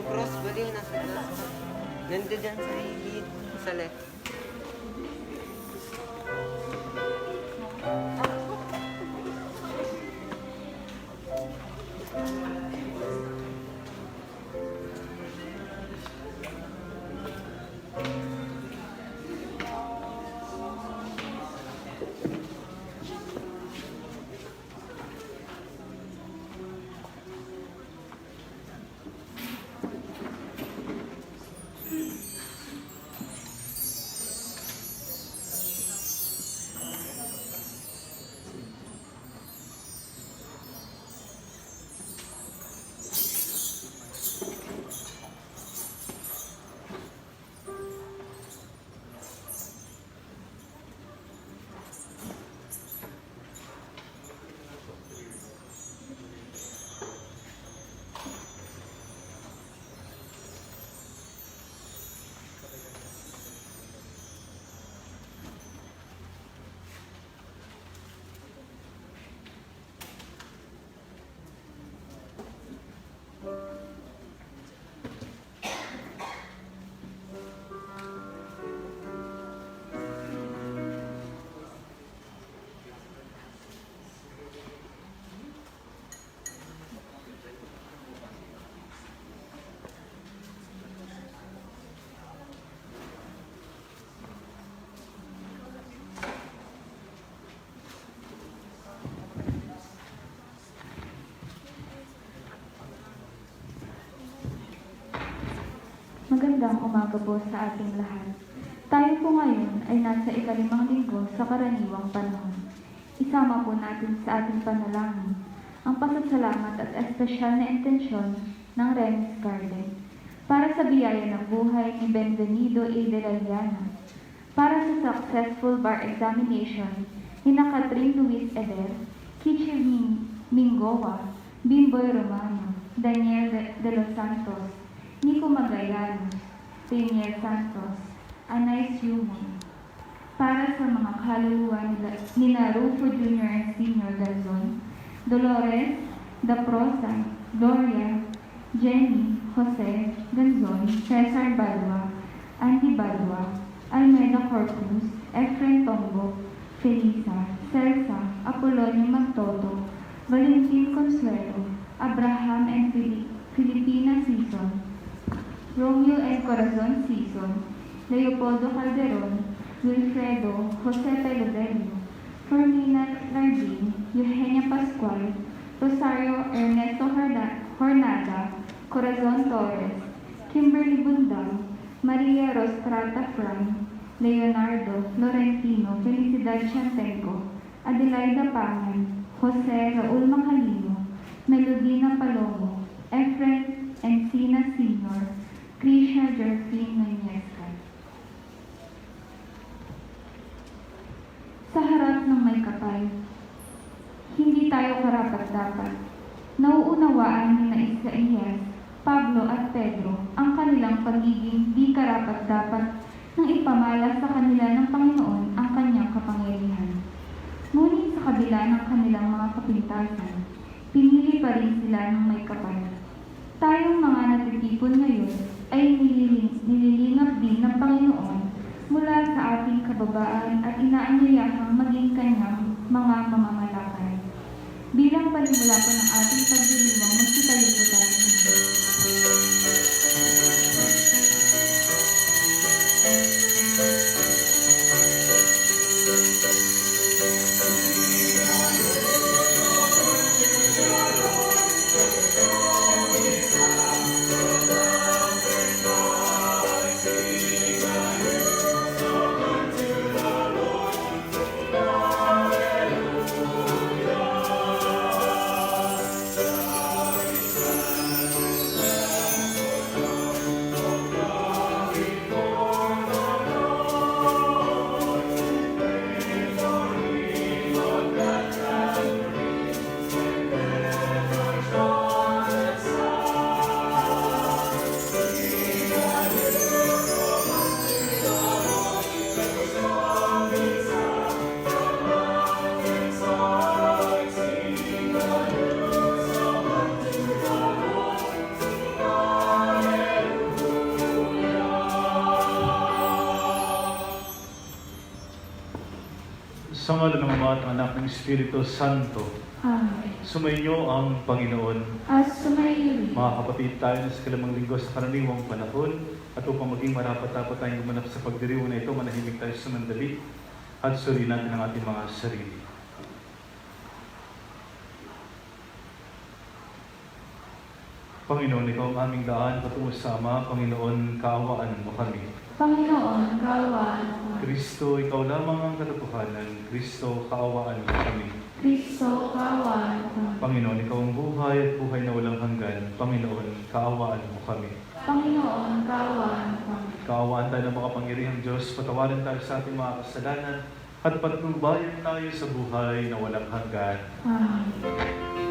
cross, baliw na sa left. Ganda dyan sa higit, sa left. Magandang umaga po sa ating lahat. Tayo po ngayon ay nasa ika-5 linggo sa karaniwang panahon. Isama po natin sa ating panalangin ang pasasalamat at espesyal na intensyon ng Rems Garden para sa biyaya ng buhay ni Benvenido A. de la Llana, para sa successful bar examination ni Catherine Luis Eder, Kichi Mingoa, Bimboy Romano, Daniel de los Santos, Nico Magallanes, Daniel Santos, Anais Yumon, para sa mga kaluluwa ni Rufo Jr. and Sr. Galzon, Dolores, Daprosa, Gloria, Jenny, Jose, Galzon, Cesar Balua, Andy Balua, Almeida Corpus, Efren Tombo, Felisa, Celsa, Apolonio Magtoto, Valentin Consuelo, Abraham and Filipina Season, Romeo and Corazon Season, Leopoldo Calderon, Wilfredo, Jose Pelodelio, Fermina Lardin, Eugenia Pascual, Rosario Ernesto Hornada, Corazon Torres, Kimberly Bundang, Maria Rostrata Fran, Leonardo Lorentino Felicidad Chantenco, Adelaida Pangan, Jose Raul Macalino, Melodina Palomo, Efren Encina Sr., Krisha Jerfin Nunezca. Sa harap ng may kapal, hindi tayo karapat-dapat. Nauunawaan ni na Isaías, Pablo at Pedro ang kanilang pagiging di karapat-dapat nang ipamala sa kanila ng Panginoon ang kanyang kapangyarihan. Ngunit sa kabila ng kanilang mga kapintasan, pinili pa rin sila ng may kapal. Tayong mga natitipon ngayon ay nililingap din ng Panginoon mula sa ating kababaan at inaanyayahang maging kanyang mga mamamalakay. Bilang panimula po ng ating pagdiriwang, magsitayo po tayo. Sa ngalan ng Ama at Anak ng Espiritu Santo, Amen. sumainyo ang Panginoon. At sumaili. Mga kapatid, tayo na sa kalamang linggo sa karaniwang panahon at upang maging marapat-dapat tayong gumanap sa pagdiriwang na ito, manahimik tayo sa mandali at suriin natin ang ating mga sarili. Panginoon, ikaw ang aming daan patungo sa Ama. Panginoon, kaawaan mo kami. Panginoon, kaawaan mo. Kristo, ikaw lamang ang katotohanan. Kristo, kaawaan mo kami. Kristo, kaawaan mo. Panginoon, ikaw ang buhay at buhay na walang hanggan. Panginoon, kaawaan mo kami. Panginoon, kaawaan mo. Kaawaan tayo ng makapangyarihang Diyos, patawarin tayo sa ating mga kasalanan at patnubayan tayo sa buhay na walang hanggan. Amen.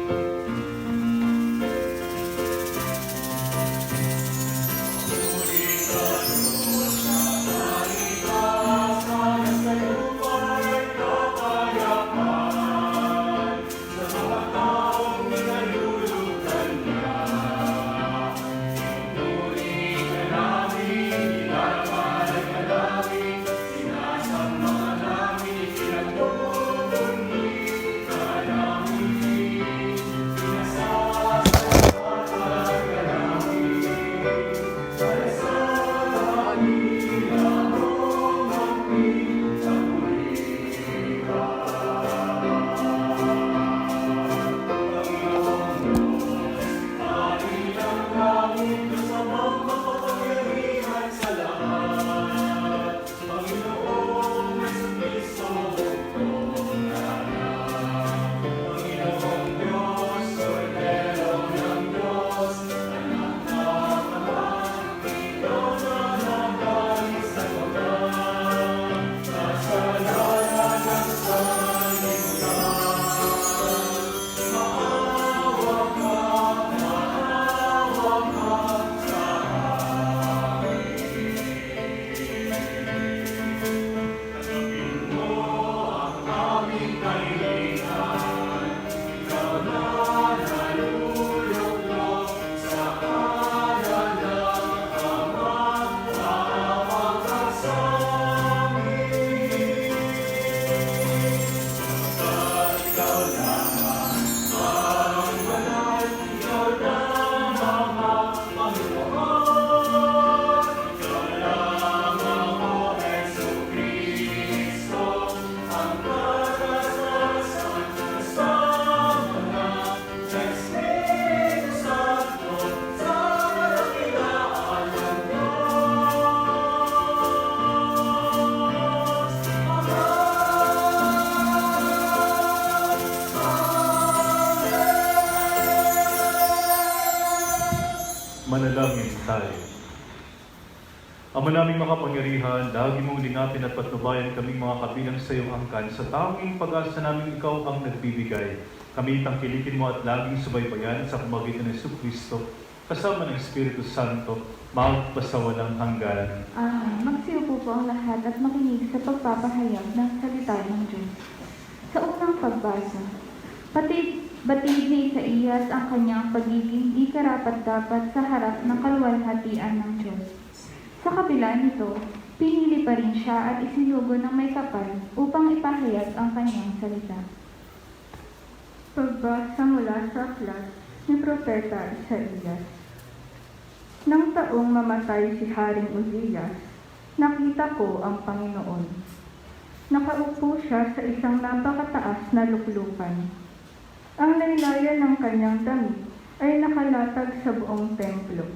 Manalangin tayo. Ama naming makapangyarihan, lagi mong lingapin at patnubayan kaming mga kabilang sa iyong angkan. Sa tanging pag-asa namin ikaw ang nagbibigay. Kami tangkilikin mo at laging subaybayan sa pamamagitan ng Jesucristo, kasama ng Espiritu Santo, magpasawalang hanggan. Amen. Magsiupo po ang lahat at makinig sa pagpapahayag ng salita ng Diyos. Sa unang pagbasa, batid ni Isaías ang kanyang pagiging di karapat-dapat sa harap ng kaluwalhatian ng Diyos. Sa kabila nito, pinili pa rin siya at isinugo ng may kapal upang ipahayag ang kanyang salita. Pagbasa mula sa aklat ni Propeta Isaías. Nang taong mamatay si Haring Uzzias, nakita ko ang Panginoon. Nakaupo siya sa isang napakataas na luklukan. Ang laylayan ng kanyang damit ay nakalatag sa buong templo.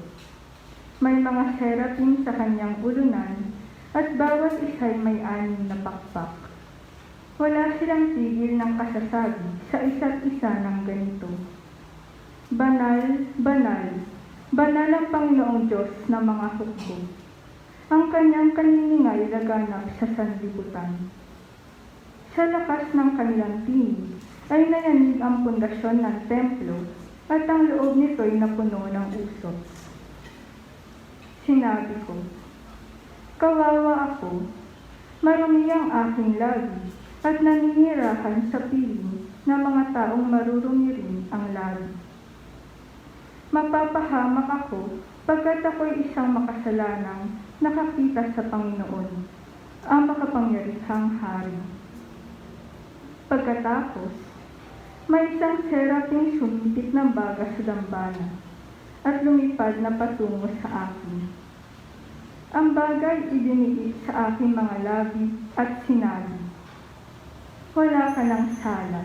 May mga seraphim sa kanyang ulunan at bawat isa'y may 6 na pakpak. Wala silang tigil ng kasasabi sa isa't isa ng ganito. Banal, banal, banal ang Panginoong Diyos ng mga hukbo. Ang kanyang kaniningay laganap sa sanlibutan. Sa lakas ng kanilang tinig ay nayanig ang pundasyon ng templo at ang loob nito'y napuno ng usok. Sinabi ko, kawawa ako, marumi ang aking labi at naninirahan sa piling ng mga taong marurumi rin ang labi. Mapapahamak ako pagkat ako'y isang makasalanang nakakita sa Panginoon, ang makapangyarihang hari. Pagkatapos, may isang seraping sumipit ng baga sa dambana at lumipad na patungo sa akin. Ang bagay idiniit sa aking mga labi at sinabi, "Wala ka ng sala,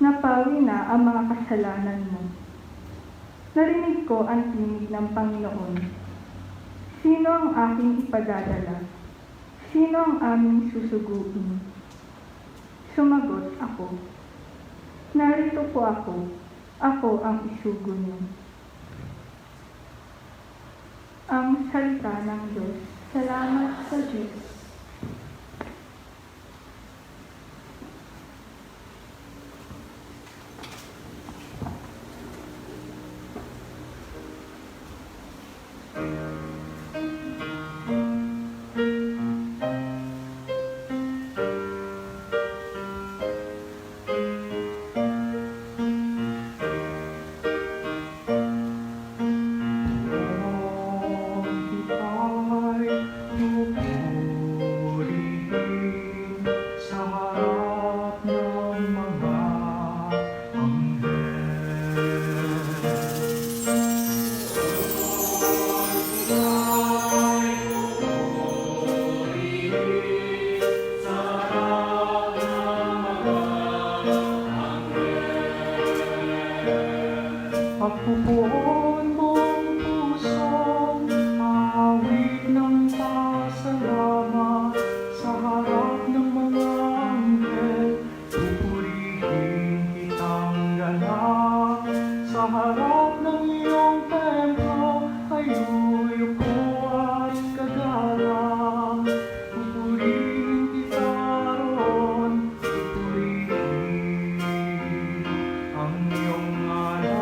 napawi na ang mga kasalanan mo." Narinig ko ang tinig ng Panginoon. Sino ang aking ipadadala? Sino ang aming susuguin? Sumagot ako, "Narito po ako ang isugo niyo." Ang salita ng Diyos. Salamat sa Diyos. Pagpupuon mong pusong awit ng pasalamat sa harap ng mga anghel, pupurihin kitang ganap. Sa harap ng iyong templo ay uyuko at kagalang. Pupurihin kita roon, pupurihin ang iyong ngalan.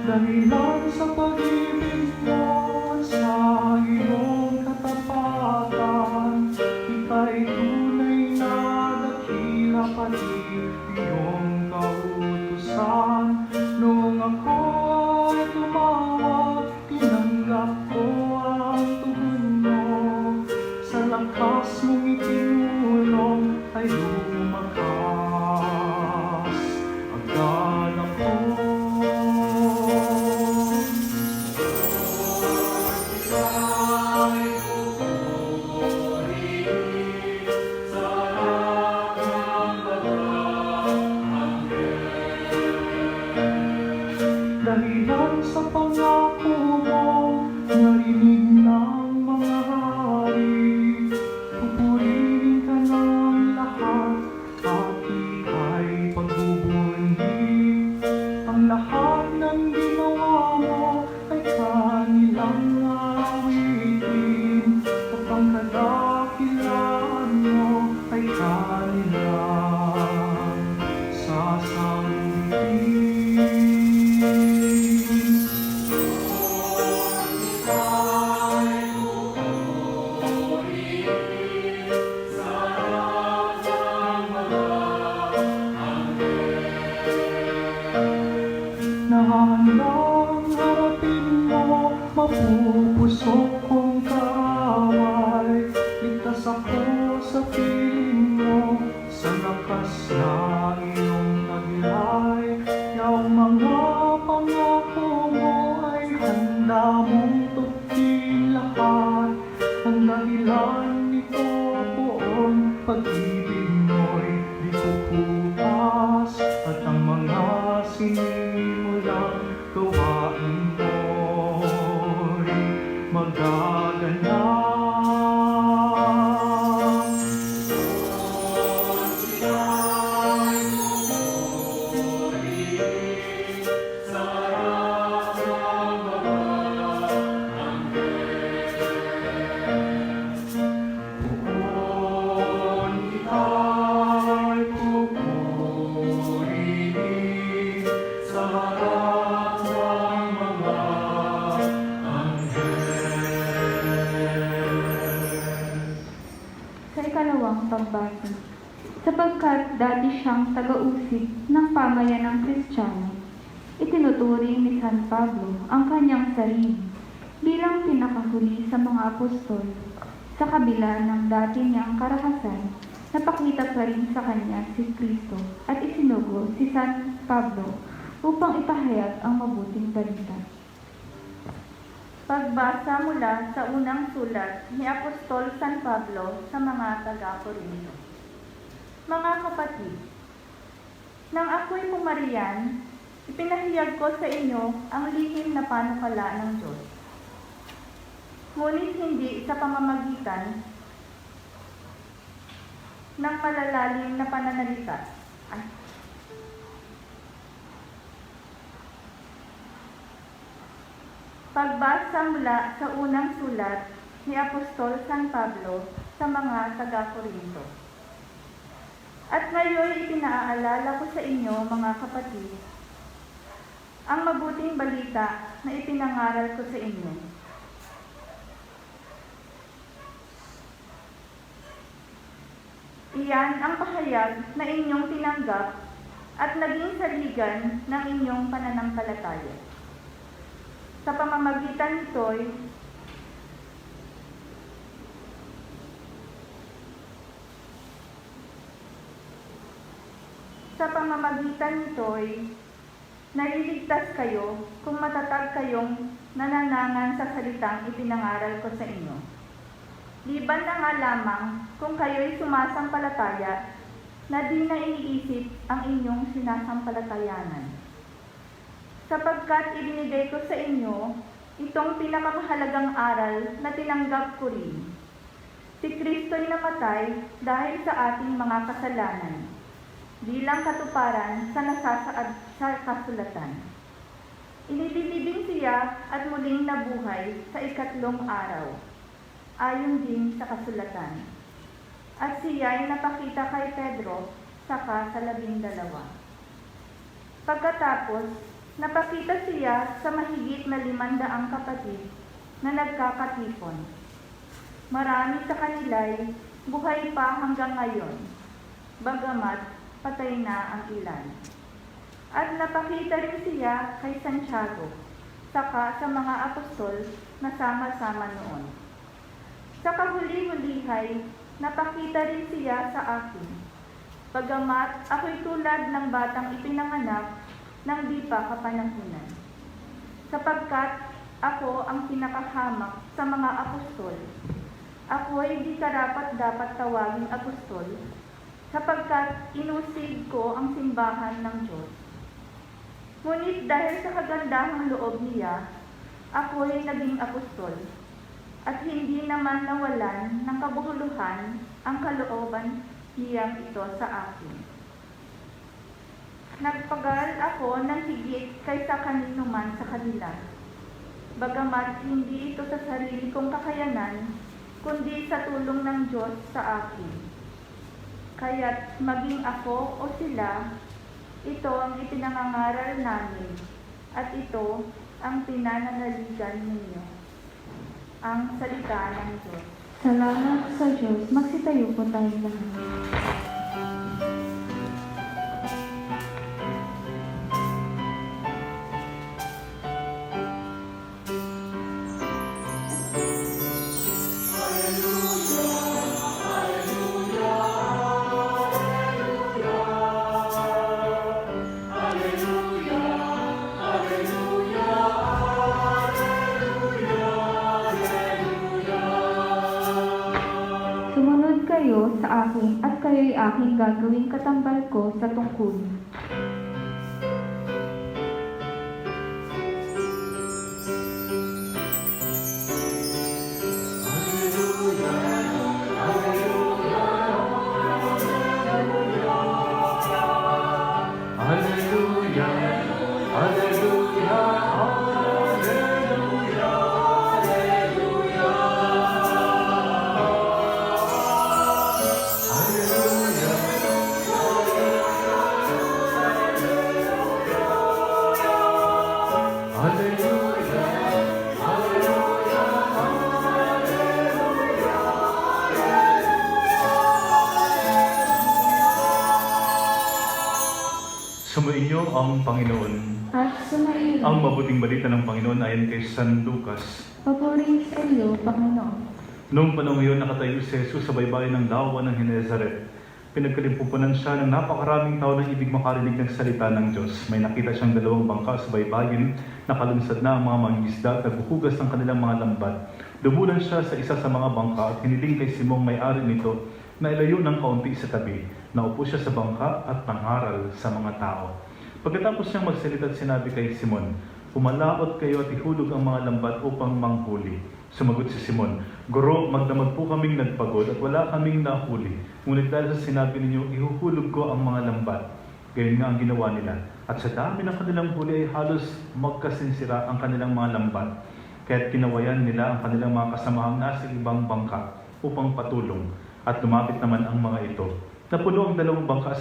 Dahilan sa pag-ibig mo sa iyong katapatan, ika'y tunay na dakila pati iyong kautusan. Noong ako'y tumawag, tinanggap ko ang tugon mo. Sa lakas mong itinulong ay lumakas ang galang ko. Dahilan sa pangako mo, narinig ng mga hari. Pupurihin ka ng lahat at ika'y pagbubunyi. Ang lahat ng ginawa mo ay kanilang awitin. Kapag kadakilaan mo ay kanilang sasambitin. Nahandang harapin mo, mapupusok kong kaaway. Ligtas ako sa piling mo, sa lakas na iyong taglay. Yung mga pangako mo ay handa mong tukin lahat. Ang dahilan nito poon, pag-ibig mo'y di kukupas. At ang mga sinimulang gawain mo'y magaganap. Puon kita'y pupurihin sa harap ng mga anghel. Sa ikalawang pagbati, sapagkat dati siyang taga-usig ng pamayanang Kristiyano. Itinuturing ni San Pablo ang kanyang sarili bilang pinakahuli sa mga apostol. Sa kabila ng dati niyang karakasan, napakita pa rin sa kanya si Kristo at isinugo si San Pablo upang ipahayag ang mabuting balita. Pagbasa mula sa unang sulat ni Apostol San Pablo sa mga taga-Corinto. Mga kapatid, nang ako'y pumariyan, ipinahayag ko sa inyo ang lihim na panukala ng Diyos. Ngunit hindi sa pamamagitan ng malalalim na pananalita. Pagbasa mula sa unang sulat ni Apostol San Pablo sa mga taga-Corinto. At ngayon ipinaalala ko sa inyo, mga kapatid, ang mabuting balita na ipinangaral ko sa inyo. Iyan ang pahayag na inyong tinanggap at naging saligan ng inyong pananampalataya. Sa pamamagitan nito'y naliligtas kayo kung matatag kayong nananangan sa salitang ipinangaral ko sa inyo. Liban na nga lamang kung kayo'y sumasampalataya na di na iniisip ang inyong sinasampalatayanan. Sapagkat ibinigay ko sa inyo itong pinakamahalagang aral na tinanggap ko rin. Si Kristo'y namatay dahil sa ating mga kasalanan, bilang katuparan sa nasasaad sa kasulatan. Inililibing siya at muling nabuhay sa ikatlong araw, ayon din sa kasulatan. At siya ay napakita kay Pedro saka sa 12. Pagkatapos, napakita siya sa mahigit na 500 kapatid na nagkakatipon. Marami sa kanila'y buhay pa hanggang ngayon, bagamat patay na ang ilan. At napakita rin siya kay Santiago, saka sa mga apostol na sama-sama noon. Sa kahuli-hulihay, napakita rin siya sa akin, bagamat ako'y tulad ng batang ipinanganak ng di pa kapanahunan. Sapagkat ako ang pinakahamak sa mga apostol, ako ay di karapat-dapat tawaging apostol, sapagkat inusig ko ang simbahan ng Diyos. Ngunit dahil sa kagandahang loob niya, ako ay naging apostol, at hindi naman nawalan ng kabuluhan ang kalooban niyang ito sa akin. Nagpagal ako ng higit kaysa kanino man sa kanila, bagamat hindi ito sa sarili kong kakayanan, kundi sa tulong ng Diyos sa akin. Kaya't maging ako o sila, ito ang ipinangangaral namin, at ito ang pinananaligan ninyo. Ang salita ng Diyos. Salamat sa Diyos. Magsitayo po tayong lahat. Sumunod kayo sa akin at kayo'y aking gagawing katambal ko sa tungkulin. Sumainyo ang Panginoon. At sumainyo. Ang mabuting balita ng Panginoon ayon kay San Lucas. Papuri sa iyo, Panginoon. Noong panahon iyon, nakatayo si Jesus sa baybayin ng lawa ng Genesaret. Pinagkalimpunan siya ng napakaraming tao na ibig makarinig ng salita ng Diyos. May nakita siyang dalawang bangka sa baybayin, nakalunsad na ang mga mangingisda at nagbuhugas ng kanilang mga lambat. Lumulan siya sa isa sa mga bangka at hiniling kay Simong may-ari nito na ilayo ng kaunti sa tabi. Naupo siya sa bangka at nangaral sa mga tao. Pagkatapos niyang magsalita at sinabi kay Simon, "Pumalaot kayo at ihulog ang mga lambat upang manghuli." Sumagot si Simon, "Guro, magdamag po kaming nagpagod at wala kaming nahuli. Ngunit dahil sa sinabi ninyo, ihuhulog ko ang mga lambat." Gayon nga ang ginawa nila. At sa dami ng kanilang huli ay halos magkasinsira ang kanilang mga lambat. Kaya't kinawayan nila ang kanilang mga kasamahang nasa ibang bangka upang patulong. At lumapit naman ang mga ito. Napuno ang dalawang bangka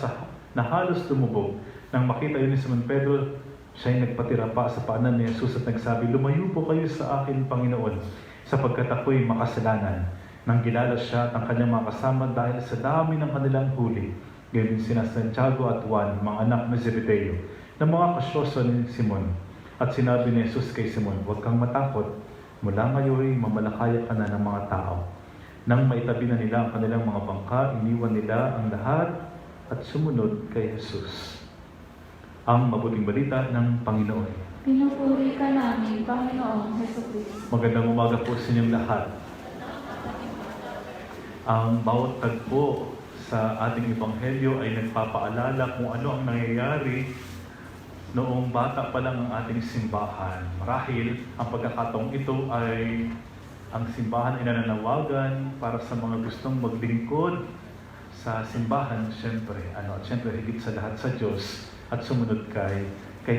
na halos lumubog. Nang makita yun ni Simon Pedro, siya'y nagpatira pa sa paanan ni Jesus at nagsabi, "Lumayo po kayo sa akin, Panginoon, sapagkat ako'y makasalanan." Nang kilala siya at ang kanyang mga kasama dahil sa dami ng kanilang huli, gayon din sina Santiago at Juan, mga anak ni Zebedeo, na mga kasyoso ni Simon. At sinabi ni Jesus kay Simon, "Huwag kang matakot, mula ngayon mamalakaya ka na ng mga tao." Nang maitabi na nila ang kanilang mga bangka, iniwan nila ang lahat at sumunod kay Jesus. Ang mabuting balita ng Panginoon. Pinupuri ka namin, Panginoong Jesucristo. Magandang umaga po sa inyong lahat. Ang bawat tagpo sa ating ebanghelyo ay nagpapaalala kung ano ang nangyayari noong bata pa lang ang ating simbahan. Marahil ang pagkakataong ito ay ang simbahan ay nananawagan para sa mga gustong maglingkod sa simbahan, siyempre, at siyempre higit sa lahat sa Diyos at sumunod kay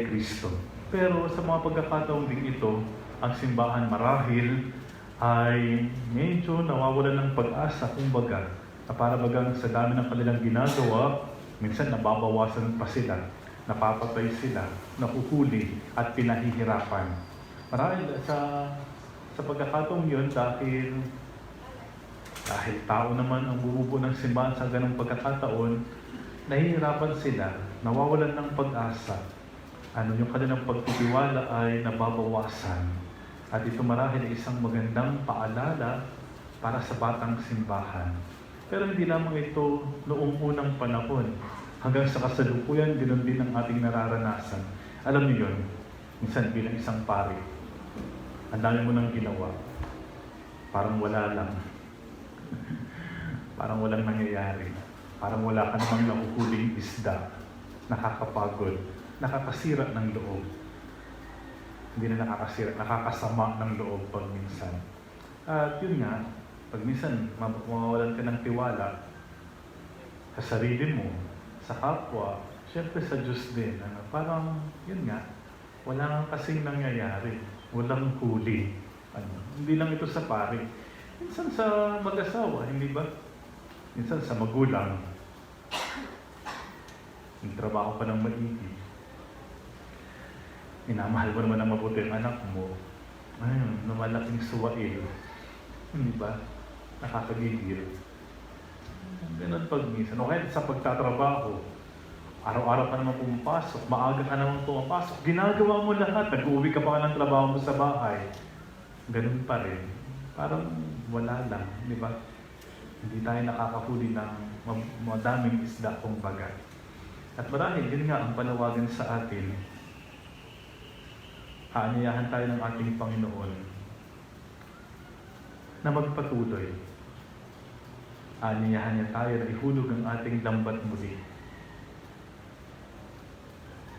Kristo. Pero sa mga pagkakataong din ito, ang simbahan marahil ay medyo nawawalan ng pag-asa, kumbaga, na para bagang sa dami ng kanilang ginagawa, minsan nababawasan pa sila, napapatay sila, nahuhuli at pinahihirapan. Marahil sa pagkakataong yun, dahil tao naman ang bumubuo ng simbahan sa ganong pagkakataon, nahihirapan sila, nawawalan ng pag-asa. Yung kanilang pagtitiwala ay nababawasan. At ito marahil ay isang magandang paalala para sa batang simbahan. Pero hindi lamang ito noong unang panahon. Hanggang sa kasalukuyan, ganoon din ang ating nararanasan. Alam niyo yun, minsan bilang isang pari, ang dami mo nang ginawa, parang wala lang. Parang walang nangyayari. Parang wala ka namang nakukuling isda. Nakakapagod. Nakakasira ng loob. Hindi na nakakasira, nakakasama ng loob pag minsan. At yun nga, pag minsan mawawalan ka ng tiwala sa sarili mo, sa kapwa, syempre sa Diyos din. Parang, yun nga, wala nga kasing nangyayari. Walang huli. Hindi lang ito sa pari. Minsan sa mag-asawa, hindi ba? Minsan sa magulang. Nagtrabaho ka ng maigi. Inamahal mo naman ang mabuti ang anak mo. Ayun, lumalaking suwail. Hindi ba? Nakakagigil. Ganun pag minsan. O kahit sa pagtatrabaho, araw-araw ka naman pumapasok, maaga ka naman pumapasok, ginagawa mo lahat, nag-uwi ka pa ng trabaho mo sa bahay. Ganun pa rin. Parang wala lang, di ba? Hindi tayo nakakahuli ng madaming isda kung baga. At marahil, yun nga ang panawagan sa atin. Aanyayahan tayo ng ating Panginoon na magpatuloy. Aanyayahan niya tayo na ihulog ang ating lambat muli.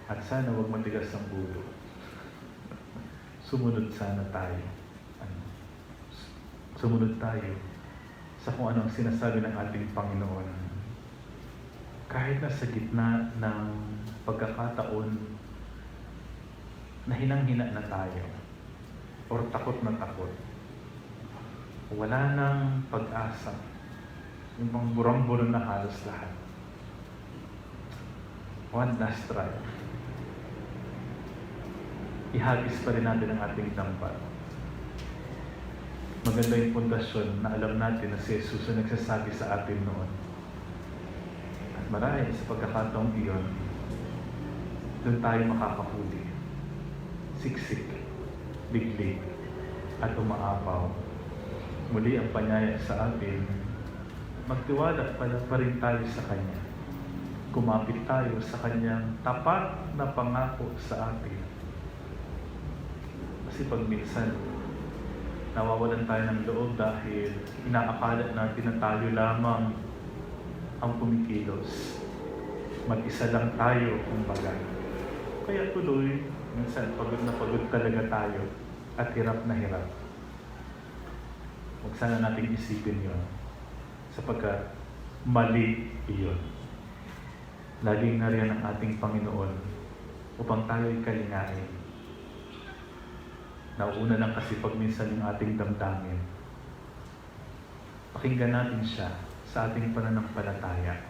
At sana huwag matigas ang ulo. Sumunod sana tayo. Sumunod tayo sa kung ano ang sinasabi ng ating Panginoon. Kahit na sa gitna ng pagkakataon na hinang-hina na tayo or takot na takot, wala nang pag-asa. Yung mga burang-burang na halos lahat. One last try. Ihagis pa rin natin ang ating lambat. Maganda yung pundasyon na alam natin na si Jesus ang nagsasabi sa atin noon. At marahil sa pagkakataong iyon, doon tayo makakahuli. Siksik, liglig, at umaapaw. Muli ang panyaya sa atin, magtiwala pa rin tayo sa Kanya. Kumapit tayo sa Kanyang tapat na pangako sa atin. Kasi pag minsan, nawawalan tayo ng loob dahil inaakala natin na tayo lamang ang kumikilos. Mag-isa lang tayo, kumbaga. Kaya tuloy, minsan pagod na pagod talaga tayo at hirap na hirap. Huwag sana nating isipin yon, sapagkat mali iyon. Laging nariyan ang ating Panginoon upang tayo'y kalingain. Nauuna lang kasi pag minsan yung ating damdamin. Pakinggan natin siya sa ating pananampalataya.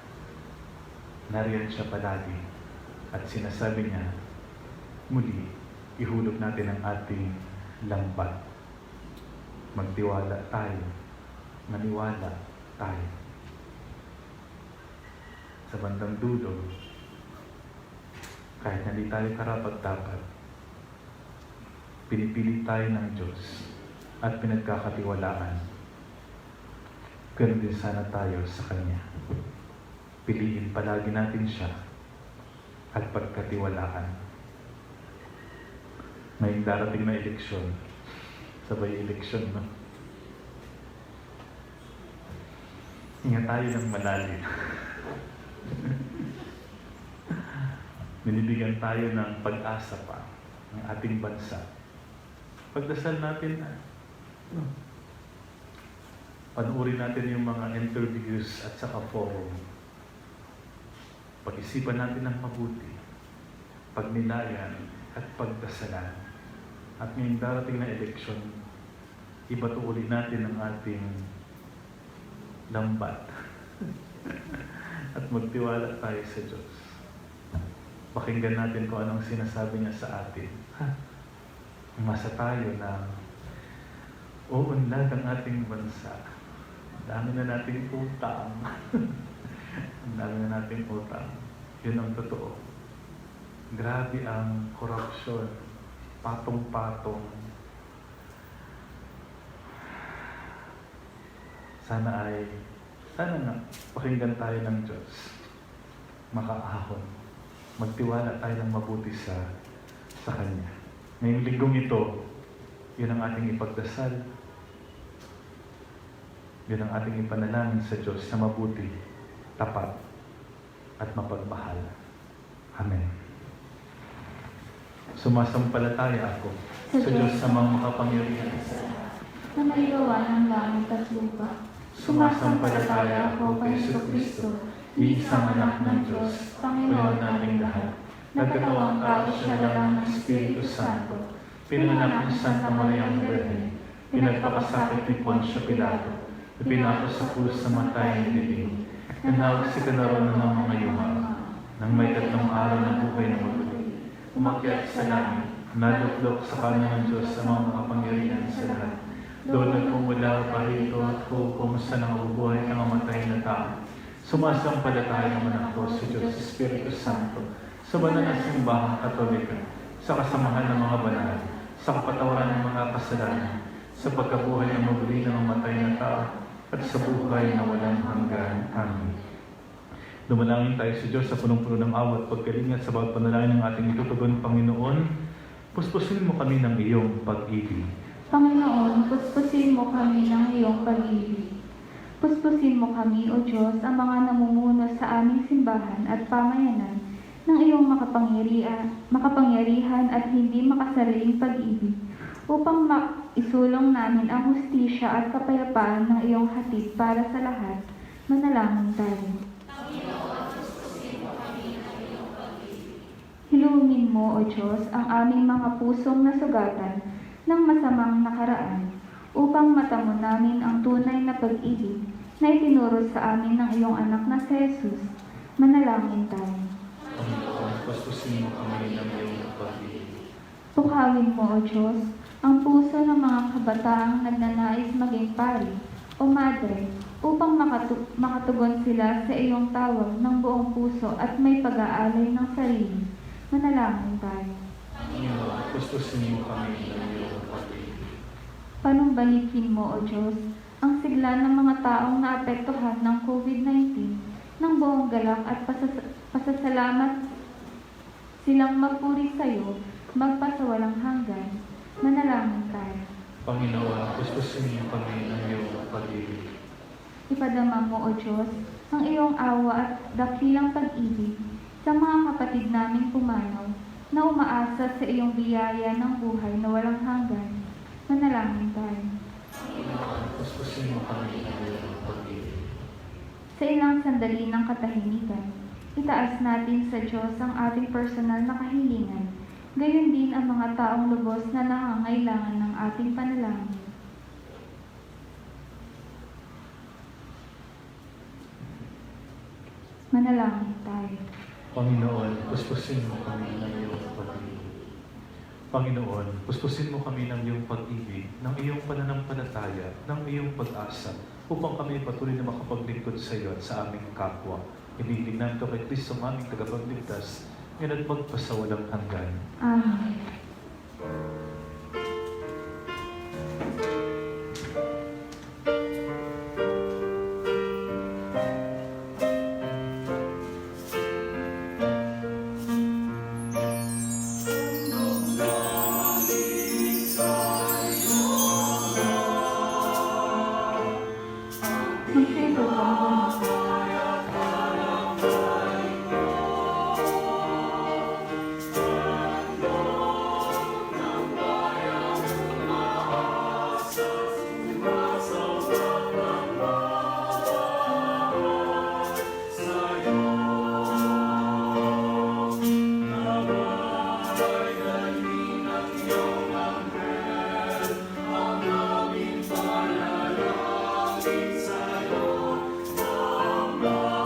Nariyan siya palagi at sinasabi niya, muli, ihulog natin ang ating lambat. Magtiwala tayo, maniwala tayo. Sa bandang dulo, kahit hindi tayo karapat-dapat, pinipilit tayo ng Diyos at pinagkakatiwalaan. Ganun din sana tayo sa Kanya. Piliin palagi natin siya at pagkatiwalaan. Ngayong darating na eleksyon, sabay eleksyon, no? Hinga tayo ng malalim. Binibigyan tayo ng pag-asa pa ng ating bansa. Pagdasal natin, panuorin natin yung mga interviews at saka forum. Pag-isipan natin ng mabuti, pagnilayan at pagdasalan. At ngayong darating na eleksyon, ibatuulin natin ang ating lambat. At magtiwala tayo sa Diyos. Pakinggan natin kung anong sinasabi niya sa atin. Umasa tayo na uunlad ang ating bansa. Dami na nating utang. Ang dami na nating utang. Yun ang totoo. Grabe ang korupsyon. Patong-patong. Sana nga, pakinggan tayo ng Diyos. Makaahon. Magtiwala tayo ng mabuti sa Kanya. Ngayong linggong ito, yun ang ating ipagdasal. Yun ang ating ipanalangin sa Diyos na mabuti, tapat, at mapagmahal. Amen. Sumasampalataya ako sa Diyos na makapangyarihan. Na may gawa ng langit at lupa. Sumasampalataya ako kay Jesucristo, iisang anak ng Diyos, Panginoon nating lahat. Nagkatawang tao siya lang ng Espiritu Santo. Pinanganak ng Santa Mariang Birhen. Pinagpakasakit ni Poncio Pilato. Ipinako sa krus na matay ng dilim. Nanawag si kanaroon ng mga yumaw. Nang may 3 araw na buhay na maguli. Umakyat sa langit. Naluklok sa kanan ng Diyos sa mga makapangyarihan sa lahat. Doon nagpumula parito at kung saan nangabubuhay ang mamatay na tao. Sumasampalataya naman ako sa Diyos, Espiritu Santo, sa banal na simbahang Katolika, sa kasamahan ng mga banal, sa kapatawaran ng mga kasalanan, sa pagkabuhay ng mabuli ng mamatay na tao, at sa buhay na walang hanggan. Amen. Dumalangin tayo sa Diyos sa punong-puno ng awa at pagkalinga sa bawat panalangin ng ating itutugon, Panginoon. Puspusin mo kami ng iyong pag-ibig. Panginoon, puspusin mo kami ng iyong pag-ibig. Puspusin mo kami, O Diyos, ang mga namumuno sa aming simbahan at pamayanan ng iyong makapangyarihan at hindi makasariling pag-ibig, upang isulong namin ang hustisya at kapayapaan ng iyong hatid para sa lahat. Manalangin tayo. Hilungin mo, O Diyos, ang aming mga pusong nasugatan ng masamang nakaraan, upang matamo namin ang tunay na pag-ibig na itinuro sa amin ng iyong anak na si Jesus. Manalangin tayo. Panginoon, puspusin mo kami ng iyong pag-ibig. Pukhawin mo, O Diyos, ang puso ng mga kabataang nagnanais maging pari o madre, upang makatugon sila sa iyong tawag ng buong puso at may pag-aalay ng sarili. Manalangin tayo. Panginoon, gustusin mo kami ng iyong pag-ibig. Panumbalikin mo, O Diyos, ang sigla ng mga taong naapektuhan ng COVID-19 ng buong galak at pasasalamat silang magpuri sa iyo, magpasawalang hanggan. Manalangin tayo. Panginoon, gustusin mo kami ng iyong pag-ibig. Ipadama mo, O Diyos, ang iyong awa at dakilang pag-ibig sa mga kapatid naming pumanaw na umaasa sa iyong biyaya ng buhay na walang hanggan. Manalangin tayo. Panginoon, gustusin mo kami ng iyong pag-ibig. Sa ilang sandali ng katahimikan, itaas natin sa Diyos ang ating personal na kahilingan, gayon din ang mga taong lubos na nangangailangan ng ating panalangin. Manalangin tayo. Panginoon, gustusin mo kami ng iyong pag-ibig. Panginoon, gustusin mo kami ng iyong pag-ibig, ng iyong pananampalataya, ng iyong pag-asa, upang kami patuloy na makapaglingkod sa iyo at sa aming kapwa. Ibigin ko kay Kristo ang aming tagapagligtas, ngayon at magpasawalang hanggan. Amen. Magsipo po ang buhay.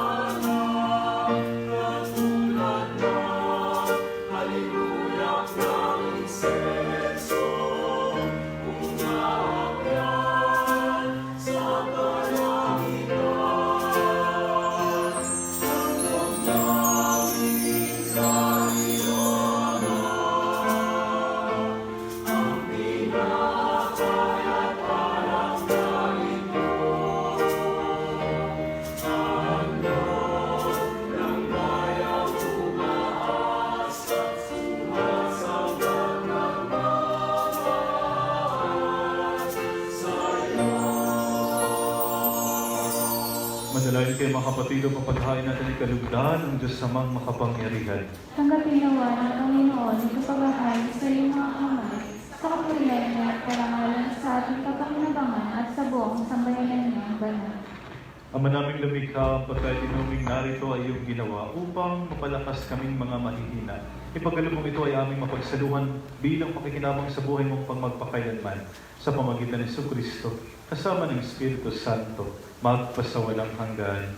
Manalangin kayo mga kapatid, o mapaghain natin ang kalugdan ng Diyos samang makapangyarihan. Tanggapin nawa ng Panginoon sa paghahain sa iyong mga kamay, sa kapurihan niya at karangalan sa ating kapakinabangan at sa buong sambayanan niya ang banal. Ama naming lumikha, ang pagkatinuming narito ay iyong ginawa upang mapalakas kaming mga mahihina. Ipagkaloob ito ay aming mapagsaluhan bilang pakikinabang sa buhay mong pangmagpakailanman sa pamagitan ni Jesucristo, kasama ng Espiritu Santo, magpasawalang hanggan.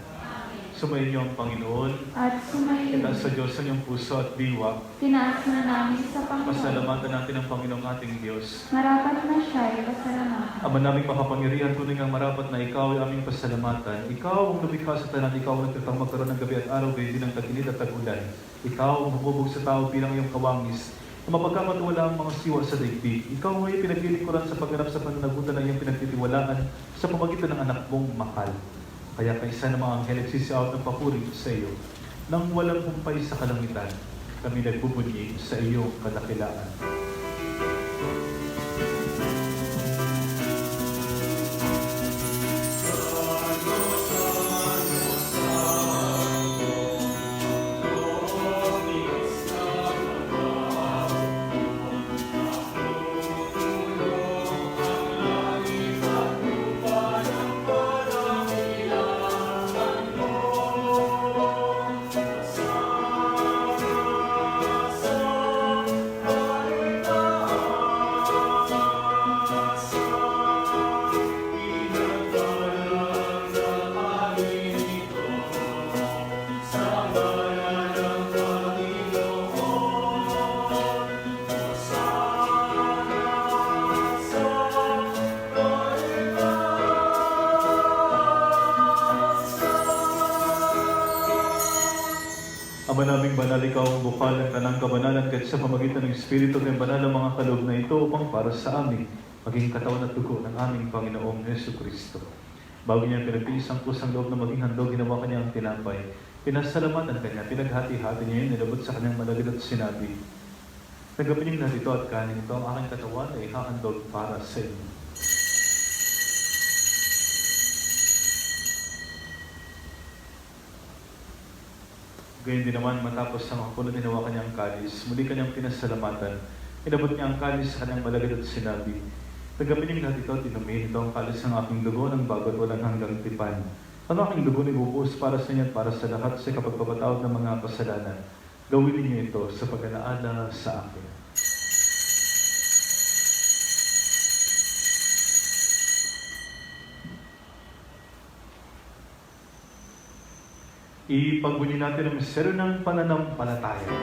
Sumayin niyo ang Panginoon, At sumayin, itaas sa Diyos ang iyong puso at diwa. tinaas na namin sa Panginoon. Pasalamatan natin ang Panginoong ating Diyos. Marapat na siya ay pasalamatan. Ama naming makapangyarihan, tunay ngang marapat na ikaw ay aming pasalamatan. Ikaw ang lumikha sa tanan, ikaw ang nagtatang magkaroon ng gabi at araw, gayon din ng tag-init at tag-ulan. Ikaw ang bumubog sa tao bilang iyong kawangis, na mapagkamatuwala ang mga siwa sa daigdig. Ikaw ay pinaglilingkuran sa pagganap sa pananagutan na iyong pinagtitiwalaan sa pamagitan ng anak mong mahal. Kaya kaisa ng mga anghel nagsisiawat ng papuri sa iyo, nang walang humpay sa kalangitan, kami nagbubunyi sa iyong kadakilaan. Ama naming banal, ikaw ang bukal ng tanang kabanalan kahit sa pamagitan ng Espiritu ng banal ang mga kaloob na ito upang para sa amin maging katawan at dugo ng aming Panginoong Jesucristo. Bago niya pinagtiis ang kusang loob na maging handog, ginawa kanya ang tinapay. Pinasalamatan kanya, pinaghati-hati niya yun, nilabot sa kanyang malagid at sinabi, "Nagapinin na dito at kanin ito, ang aking katawan ay hahandog para sa inyo." Gayun din naman, matapos ang hapunan, ginawa kanyang kalis, muli kanyang pinasalamatan, inabot niya ang kalis sa kanyang malagid at sinabi, "Nagapinin na dito at inumin, ito ang kalis ng aking dugo ng bago at walang hanggang tipan. Ang aking dugo na ibubuhos para sa inyo at para sa lahat sa kapagpapatawad ng mga kasalanan. Gawin ninyo ito sa pag-alaala sa akin." Ipagbunyi natin ang misteryo ng pananampalataya.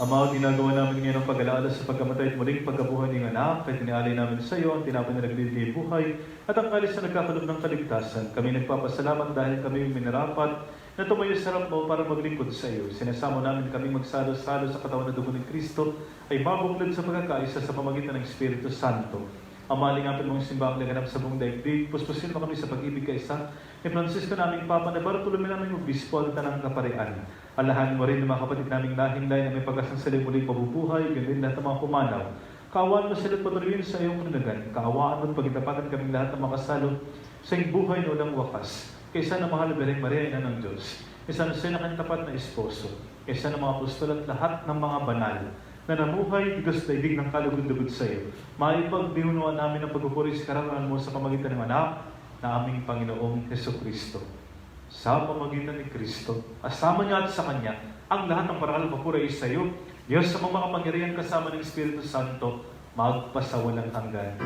Ama, ginagawa namin ngayon ang pag-alaala sa pagkamatay at muling pagkabuhay ng anak, kahit inialay namin sa iyo ang tinapay na nagbibigay buhay at ang kalis na nagkakalob ng kaligtasan. Kami nagpapasalamat dahil kami minarapat na tumayo sa harap mo para maglingkod sa iyo. Sinasamo namin kami magsalo-salo sa katawan na dugo ng Kristo ay mabuklod sa pagkakaisa sa pamagitan ng Espiritu Santo. Ama, lingapin mong simbang laganap sa buong daigdig, puspusin mo kami sa pag-ibig kaisa ni Francisco naming Papa na Bartolome naming Obispo at Tanang Kaparian. Alahanin mo rin ng mga kapatid naming lahing-lain na may pag-asang sila muling mabubuhay, ganun lahat ng mga pumanaw. Kaawaan mo sila at patuloyin sa iyong kanunagan. Kaawaan mo at pagitapatan kaming lahat ng makasalo sa iyong buhay na walang wakas. Kaysa na mahal na Birheng Maria, Ina ng Diyos. Kaysa na sila kanyang tapat na esposo. Kaysa na mga apostol at lahat ng mga banal na namuhay, Diyos daigdig ng kalugod-lugod sa iyo. Maipagdiunuan namin ang pagpupuri sa karangalan mo sa pamagitan ng anak na aming Panginoong Jesucristo. Sa pamagitan ni Kristo, asama niya at sa Kanya, ang lahat ng parangal at papuri ay sa iyo, Diyos sa mga makapangyarihan kasama ng Espiritu Santo, magpasawalang hanggan.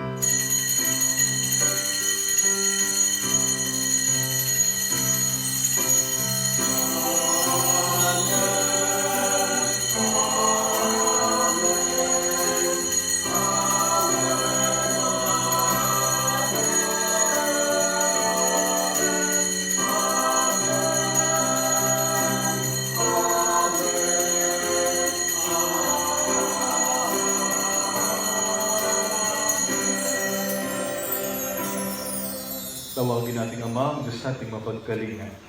Tawagin nating Ama, ang Diyos nating mapagkalinga.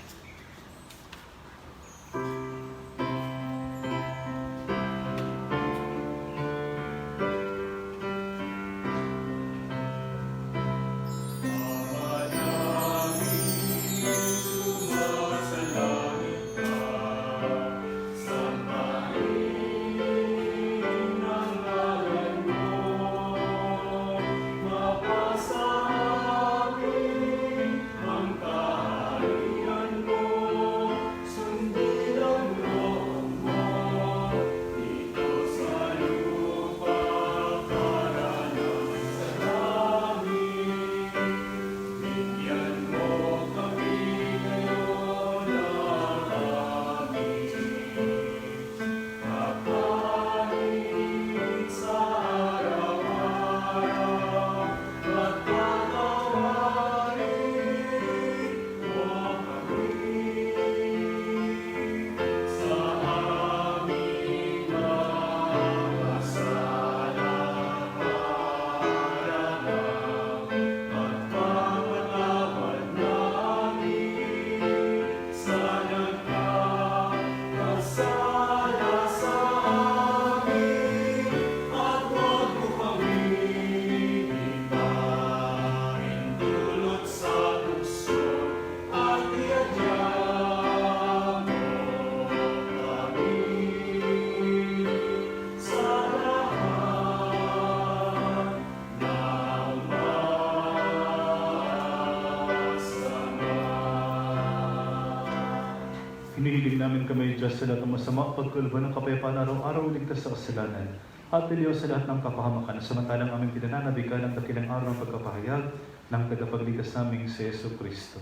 Hinihiling namin kami, Diyos, sa lahat ng masama, pagkalooban ng kapayapaan araw-araw, ligtas sa kasalanan. at iliw sa lahat ng kapahamakan, samantalang aming pinananabikan ang dakilang araw ng pagkapahayag ng tagapagligtas naming si Yesu Kristo.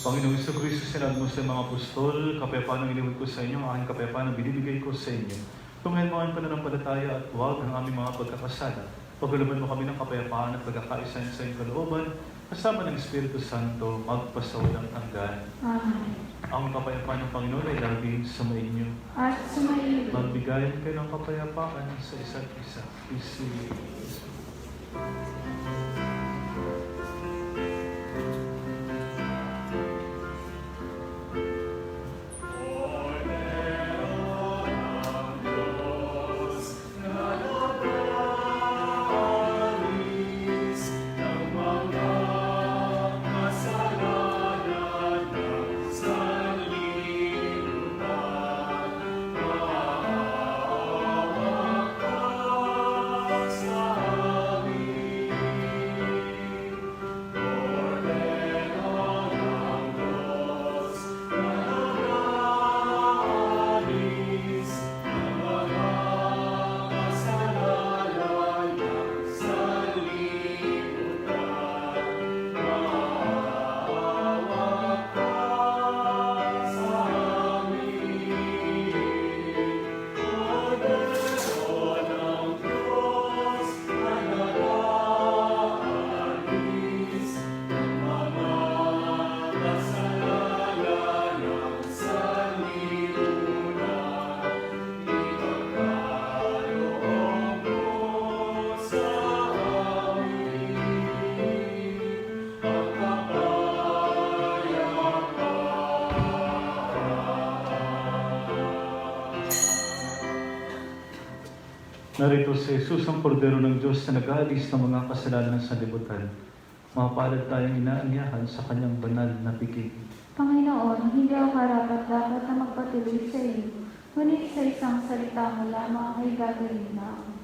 Panginoong Jesucristo, sinabi mo sa mga apostol, kapayapaan ang iniwan ko sa inyo, ang aking kapayapaan ang binibigay ko sa inyo. Tungayin mo ang pananampalataya at huwag ang aming mga pagkakasala. Pagkulaban mo kami ng kapayapaan at pagkakaisa sa iyong kalooban, kasama ng Espiritu Santo, magpasawalang hanggan. Amen. Ang kapayapaan ng Panginoon ay laging sumainyo. At sumayin. Magbigayan kayo ng kapayapaan sa isa't isa. Narito si Jesus, ang kordero ng Diyos na nag-aalis ng mga kasalanan ng sanlibutan. Mapalad tayong inaanyahan sa kanyang banal na piging. Panginoon, hindi ako karapat-dapat na magpatuloy sa iyo. Ngunit sa isang salita mo lamang ay gagawin na ako.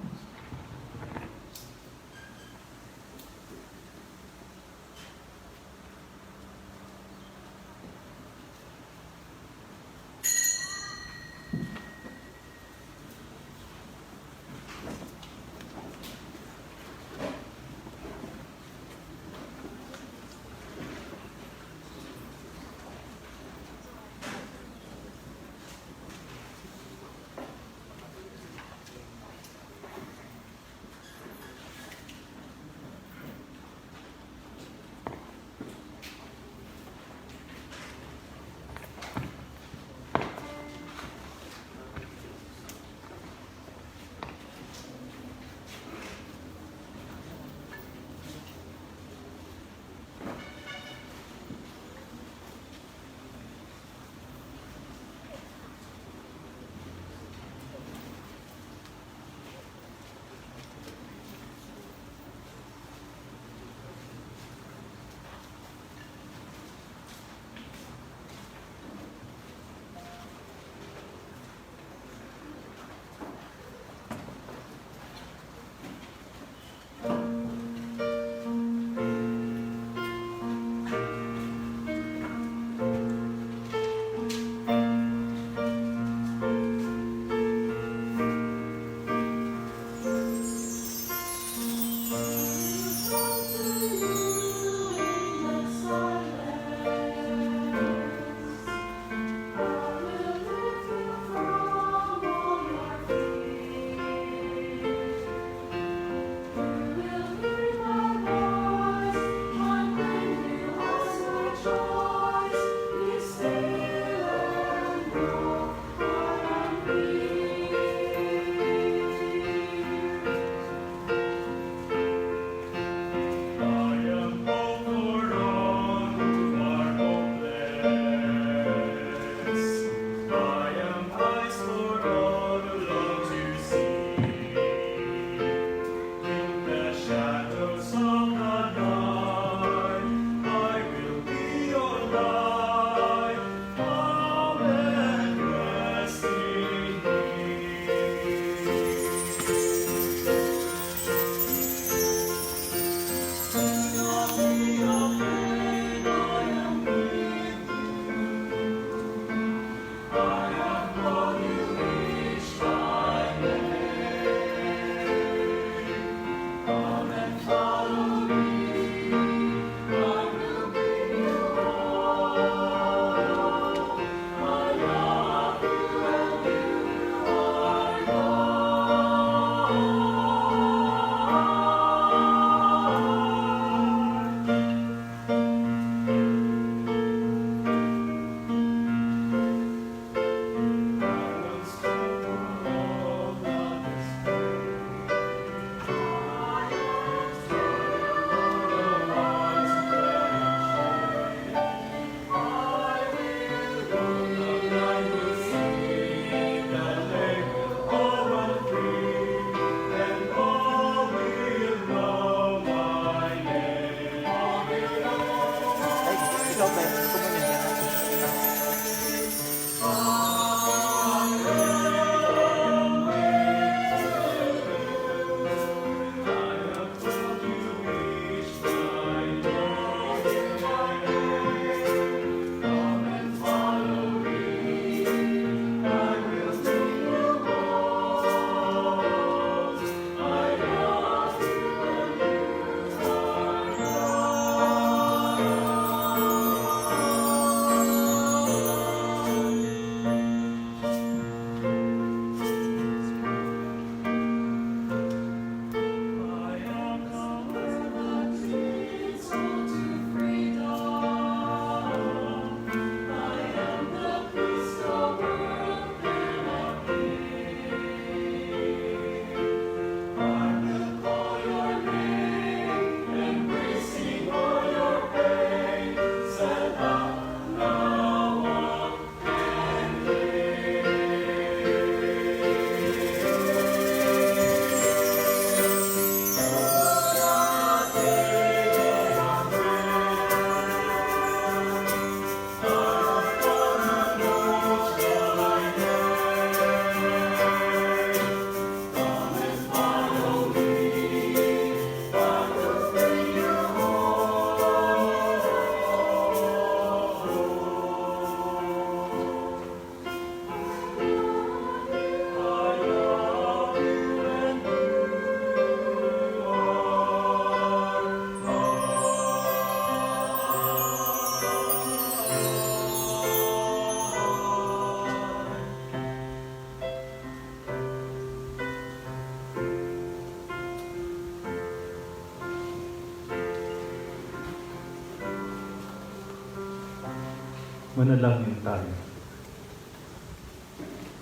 Manalangin tayo.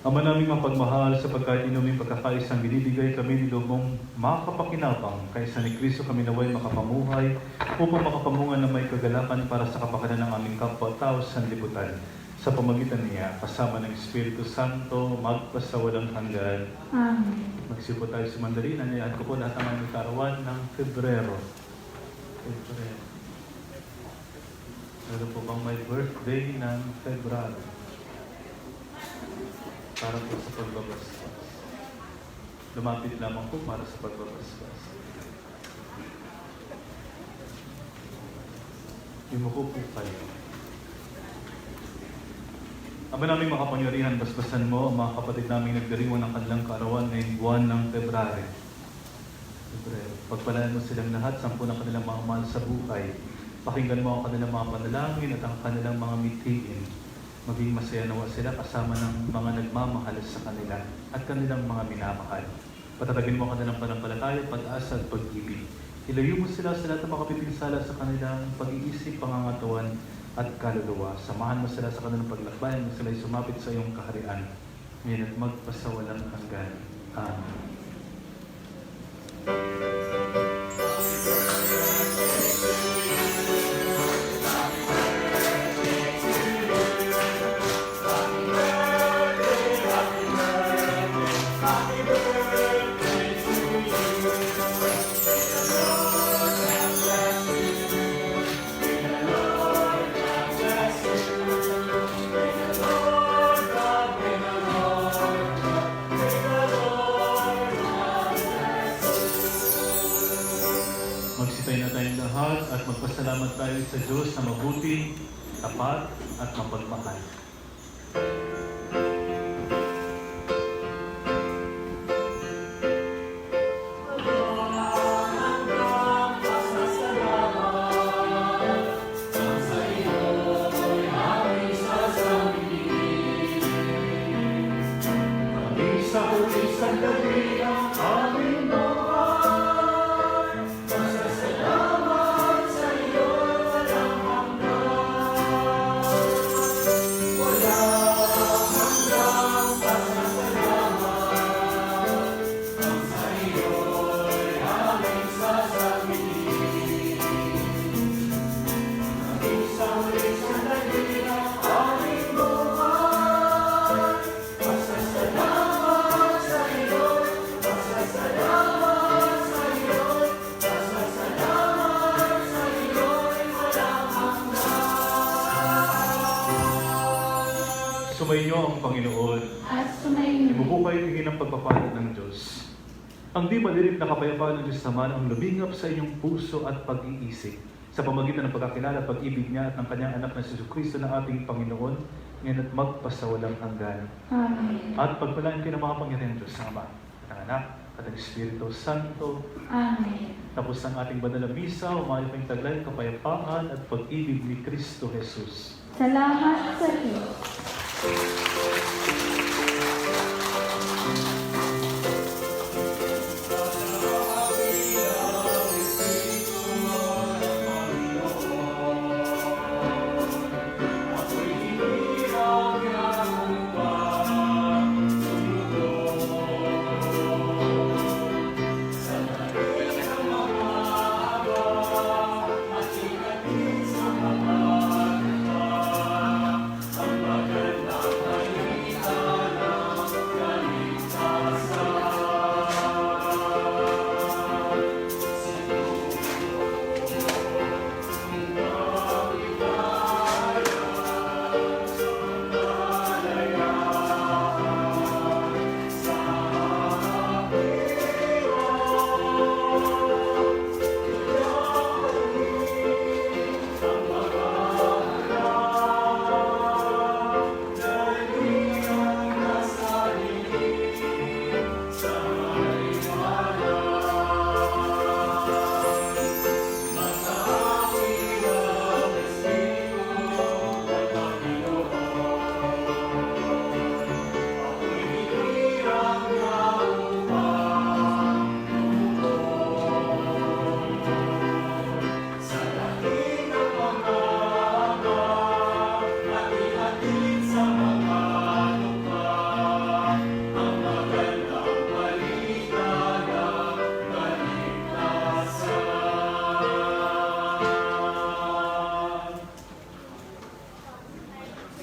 Ama naming mapagmahal, sapagkat inuming pagkakaisang binibigay kami ni mong makapakinabang, kaysa ni Kristo kami naway makapamuhay, upang makapamungan na may kagalakan para sa kapakanan ng aming kapwa-tao sa sanlibutan. Sa pamagitan niya, kasama ng Espiritu Santo, magpasawalang hanggan. Amen. Magsipo tayo sa Mandarin. Anayaan ko po lahat ng aming karawan ng Febrero. Meron po bang may birthday ng Febrero? Para po sa pagbabasbas. Lumapit lamang po para sa pagbabasbas. Imuko po kayo. Ama namin makapangyarihan, basbasan mo ang mga kapatid namin nagdiriwang ng kanilang kaarawan ngayong buwan ng Febrero. Pagpalaan mo silang lahat, sampu ng kanilang mga mahal sa buhay. Pakinggan mo ang kanilang mga panalangin at ang kanilang mga mithiin. Maging masaya nawa sila kasama ng mga nagmamahal sa kanila at kanilang mga minamahal. Patatagin mo ang kanilang panampalataya, pag-asa at pag-ibig. Ilayo mo sila sa lahat ng makapipinsala sa kanilang pag-iisip, pangangatawan at kaluluwa. Samahan mo sila sa kanilang paglakbayan na sila'y sumapit sa iyong kaharian. Ngayon at magpasawalang hanggan. Amen. Magsipay na tayong lahat at magpasalamat tayo sa Diyos na mabuti, tapat at mapagmahal. Sa huli sandali ang aming buhay, masasalamat sa iyo walang hanggan. Walang hanggang pasasalamat, ang sa iyo'y aming sasabihin. Maging sa huli sandali ang aming buhay, masasalamat. Sumainyo ang Panginoon. At sumayin Imuhukay tingin ang pagpapalad ng Diyos. Ang di malirik na kapayapaan ng Diyos naman ang lumingap sa inyong puso at pag-iisip sa pamagitan ng pagkakilala, pag-ibig niya at ng kanyang anak na si Kristo na ating Panginoon, ngayon at magpasawalang hanggan. Amen. At pagpalaan kayo ng mga pangyarihan Diyos ng Ama, at ng Anak, at ng Espiritu Santo. Amen. Tapos ang ating banal na misa, umayo kayong taglay, kapayapaan at pag-ibig ni Kristo Jesus. Salamat sa Diyos.